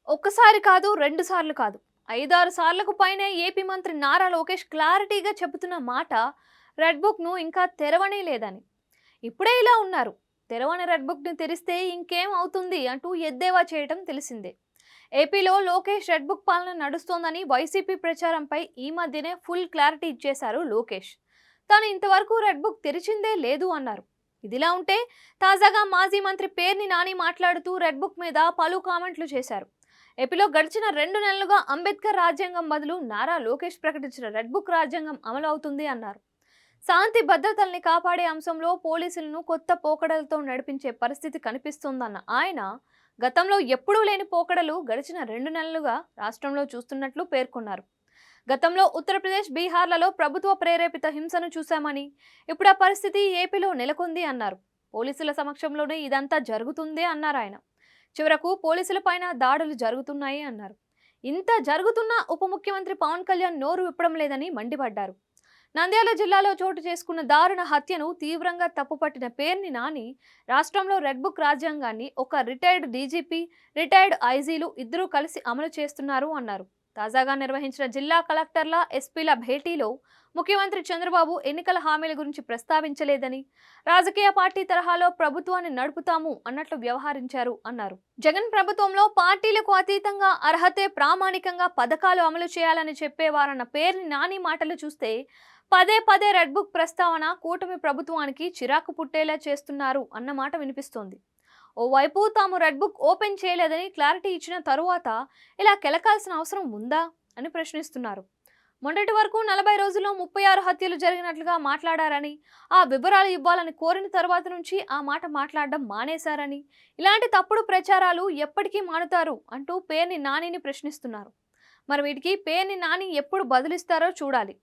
ఒక్కసారి కాదు, 2 సార్లు కాదు. 5, 6 సార్లకు పైనే ఏపీ మంత్రి నారా లోకేష్ క్లారిటీగా చెబుతున్న మాట రెడ్ బుక్‌ను ఇంకా తెరవనే లేదని. ఇప్పుడే ఇలా ఉన్నారు. తెరవని రెడ్ బుక్‌ని తెరిస్తే ఇంకేం అవుతుంది అంటూ ఎద్దేవా చేయటం తెలిసిందే. ఏపీలో లోకేష్ రెడ్ బుక్ పాలన నడుస్తోందని వైసీపీ ప్రచారంపై ఈ మధ్యనే ఫుల్ క్లారిటీ ఇచ్చేశారు లోకేష్. తాను ఇంతవరకు రెడ్ బుక్ తెరిచిందే లేదు అన్నారు. ఇదిలా ఉంటే తాజాగా మాజీ మంత్రి పేర్ని నాని మాట్లాడుతూ రెడ్ బుక్ మీద పలు కామెంట్లు చేశారు. ఏపీలో గడిచిన 2 నెలలుగా అంబేద్కర్ రాజ్యాంగం బదులు నారా లోకేష్ ప్రకటించిన రెడ్ బుక్ రాజ్యాంగం అమలు అవుతుంది అన్నారు. శాంతి భద్రతల్ని కాపాడే అంశంలో పోలీసులను కొత్త పోకడలతో నడిపించే పరిస్థితి కనిపిస్తోందన్న ఆయన గతంలో ఎప్పుడూ లేని పోకడలు గడిచిన 2 నెలలుగా రాష్ట్రంలో చూస్తున్నట్లు పేర్కొన్నారు. గతంలో ఉత్తరప్రదేశ్, బీహార్లలో ప్రభుత్వ ప్రేరేపిత హింసను చూశామని, ఇప్పుడు ఆ పరిస్థితి ఏపీలో నెలకొంది అన్నారు. పోలీసుల సమక్షంలోనే ఇదంతా జరుగుతుందే అన్నారు ఆయన. చివరకు పోలీసులపైన దాడులు జరుగుతున్నాయి అన్నారు. ఇంత జరుగుతున్నా ఉప ముఖ్యమంత్రి పవన్ కళ్యాణ్ నోరు విప్పడం లేదని మండిపడ్డారు. నంద్యాల జిల్లాలో చోటు చేసుకున్న దారుణ హత్యను తీవ్రంగా తప్పుపట్టిన పేర్ని నాని రాష్ట్రంలో రెడ్ బుక్ రాజ్యాంగాన్ని ఒక రిటైర్డ్ డీజీపీ, రిటైర్డ్ ఐజీలు ఇద్దరూ కలిసి అమలు చేస్తున్నారు అన్నారు. తాజాగా నిర్వహించిన జిల్లా కలెక్టర్ల, ఎస్పీల భేటీలో ముఖ్యమంత్రి చంద్రబాబు ఎన్నికల హామీల గురించి ప్రస్తావించలేదని, రాజకీయ పార్టీ తరహాలో ప్రభుత్వాన్ని నడుపుతాము అన్నట్లు వ్యవహరించారు అన్నారు. జగన్ ప్రభుత్వంలో పార్టీలకు అతీతంగా అర్హతే ప్రామాణికంగా పథకాలు అమలు చేయాలని చెప్పేవారన్న పేర్ని నాని మాటలు చూస్తే పదే పదే రెడ్ బుక్ ప్రస్తావన కూటమి ప్రభుత్వానికి చిరాకు పుట్టేలా చేస్తున్నారు అన్నమాట వినిపిస్తోంది. ఓవైపు తాము రెడ్ బుక్ ఓపెన్ చేయలేదని క్లారిటీ ఇచ్చిన తరువాత ఇలా కెలకాల్సిన అవసరం ఉందా అని ప్రశ్నిస్తున్నారు. మొన్నటి వరకు 40 రోజుల్లో 36 హత్యలు జరిగినట్లుగా మాట్లాడారని, ఆ వివరాలు ఇవ్వాలని కోరిన తర్వాత నుంచి ఆ మాట మాట్లాడడం మానేశారని, ఇలాంటి తప్పుడు ప్రచారాలు ఎప్పటికీ మానుతారు అంటూ పేర్ని నానిని ప్రశ్నిస్తున్నారు. మరి వీటికి పేర్ని నాని ఎప్పుడు బదులిస్తారో చూడాలి.